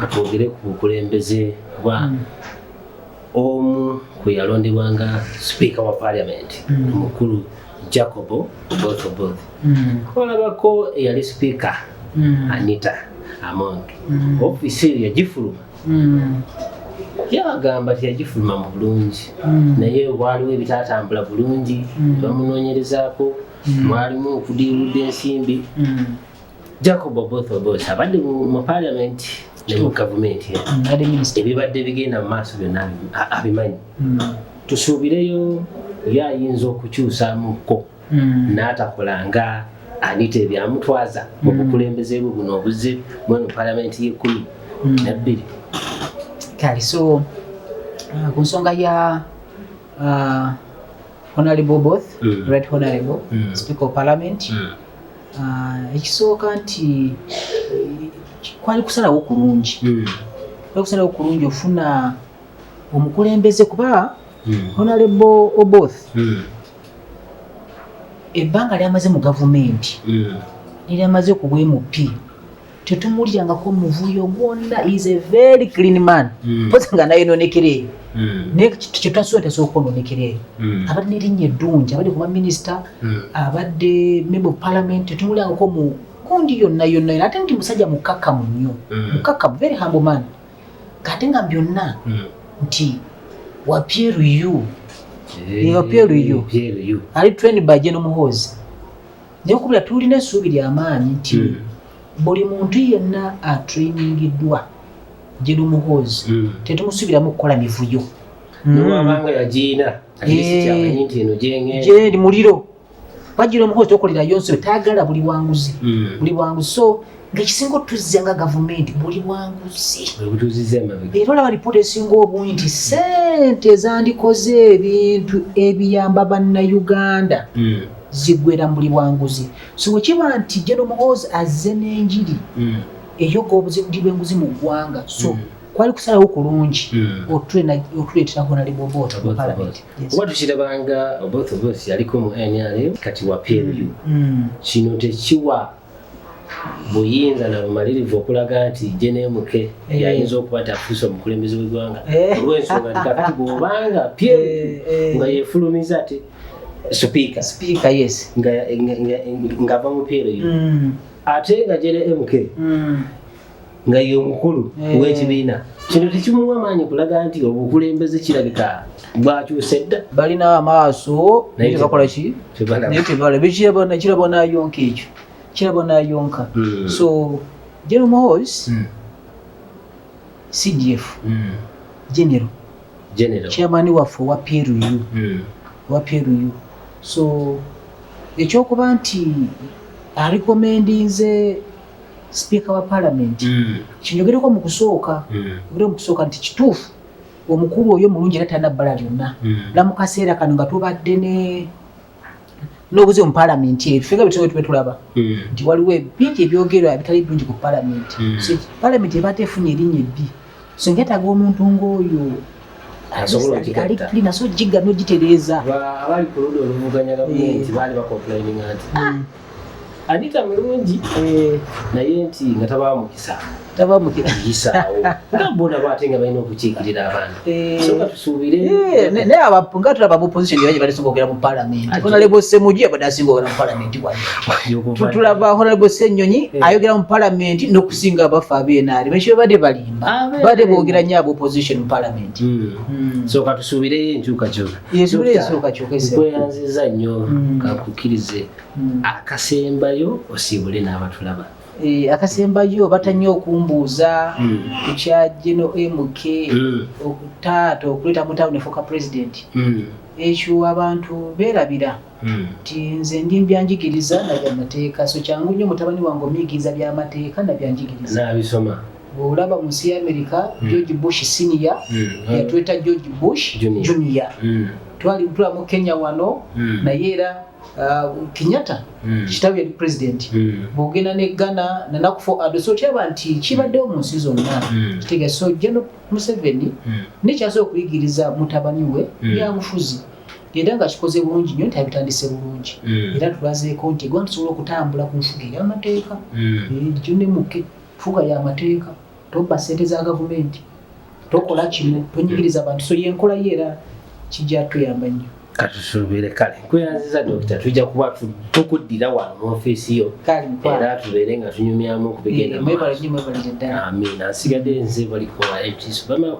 Katwogere ku bukulembeze bwa omu kwe yalondebwanga Speaker wa Parliament omukulu Jacob Oboth. Olabako eyali Speaker Anita Among ofisi yagifuluma yagamba nti yagifuluma mu bulungi naye waliwo ebitatambula bulungi bamunoonyerezaako mwalimu okudiirudde ensimbi. Jacob Oboth abadde mu Parliament ne mu gavumenti ebibadde bigenda mu maaso byonna abimanyi. Tusuubireyo yayinza okukyusamuko n'atakolanga Anita ebyamutwaza mu bukulembeze bwe buno obuzze mu Parliament y'e12. Kale so ku nsonga ya Honorable Oboth, Right Honorable Speaker of Parliament, ekisooka nti kwali kusalawo kulungi ofuna omukulembeze kuba Honorable Oboth ebbanga lyamaze mu gavumenti lyamaze ku bwemupi tetumulirangako muvuyo gwonna. Is a very clean man poza nga naye nonekereyo kyetwasobola ononekereyo abadde n'erinnya eddungi abadde kuba minisita abadde member of Parliament tetumulirangako mu kundi yonna ate nti musajja mukakamu nnyo mukakamu very humble man kate nga byonna nti wapyeruyu ali trained by General Muhoozi naye okubira tulina essuubi ly'amaanyi nti buli muntu yenna atrainingiddwa General Muhoozi tetumusuubiramu kukola mivuyo nowabanga yagiina agisityamanyi nti eno gyendi muliro General Muhoozi tokolera yonse taagala buli wanguzi so ng'ekisinga otuzza nga gavumenti buli wanguzi era olaba lipoota esinga obungi nti ssente ezandikoze ebintu ebiyamba bannayuganda ziggwera buli wanguzi. So wekiba nti General Muhoozi azze n'enjiri eyoga obuzibudi bw'enguzi mu ggwanga so kwali kusalawo kulungi otuleetera Honorable Oboth mu Parliament. Oba tukirabanga Oboth yaliko mu NRM kati wa PLU kino tekiwa buyinza na bumalirivu okulaga nti JNMK yayinza okuba tafuusa omukulembeze w'eggwanga olw'ensonga nti kakati bw'obanga PLU nga yeefulumiza ate Speaker yes ngava mu PLU ate nga JNMK nga ye omukulu w'ekibiina kino tekimuwa maanyi kulaga nti obukulembeze kirabika bwakyuse dda balina amaaso naye tebakola ki naye tebalaba kiraba nayonka ekyo kiraba nayonka. So General Muhoozi CDF General chairman waffe wa PLU so ekyokuba nti arekomendinze Speaker wa Parliament kinyogereko mu kusooka nti kituufu omukulu oyo mulungi era talina bbala lyonna la mu kaseera kano nga tubadde n'obuze mu Parliament fega bitwe tulaba nti waliwo bingi ebyogerwa ebitali birungi ku Parliament so Parliament ebadde efunye erinnya ebbi so ngeetaaga omuntu ng'oyo naso giga n'ogitereeza abali ku ludda oluvuganya gavumenti baali bakomplaininga nti Anita mulungi naye nti nga tabaa mukisaawo nga bona bwate nga balina okukiikirira abantu so nga tusuubire naye nga tulaba mu opposition gye basinga okugera mu Parliament. Honorable Ssemujju abadde asinga okugera mu Parliament tulaba Honorable Ssennyonyi ayogera mu Parliament n'okusinga abaffe ab'enaali bakyo badde balimba badde boogera nnyo aba opposition mu Parliament. So katusuubire enkyukakyuka nkweyanziza nnyo kakukkirize akasembayo osiibule n'abatulaba. Akasembayo batannyo okumbuuza ku kya General MK okutaata okuleeta mutawuni efuuka president ekyo abantu beerabira nti nze ndi mbyanjigiriza nabyamateeka so kyangu nnyo mutabani wange omuyigiriza byamateeka nabyanjigiriza n'abisoma. Olaba mu nsi ya America George Bush senior yatweta George Bush junior tulaba mu Kenya wano naye era Kenyatta kitabu yali president bwogenda ne Ghana na Akufo-Addo so kyaba nti kibaddewo mu nsi zonna kitega so General Museveni nekyasobola okuyigiriza mutabani we byabufuzi era nga kikoze bulungi nnyo nti abitandise bulungi era tulazeeko nti eggwanga tusobola okutambula ku nfuga ey'amateeka gyonna emuke nfuga y'amateeka tobba ssente za gavumenti tokola kino tonyigiriza abantu so yenkola yeera kijja tuyamba nnyo katusuubire kale nkweyanziza dokita tujja kuba tukuddira wano mu ofiisi yo era tubeere nga tunyumyamu ku bigenda mwebale nnyo mwebale ddala amiina nsigadde nze balikola ekiso bama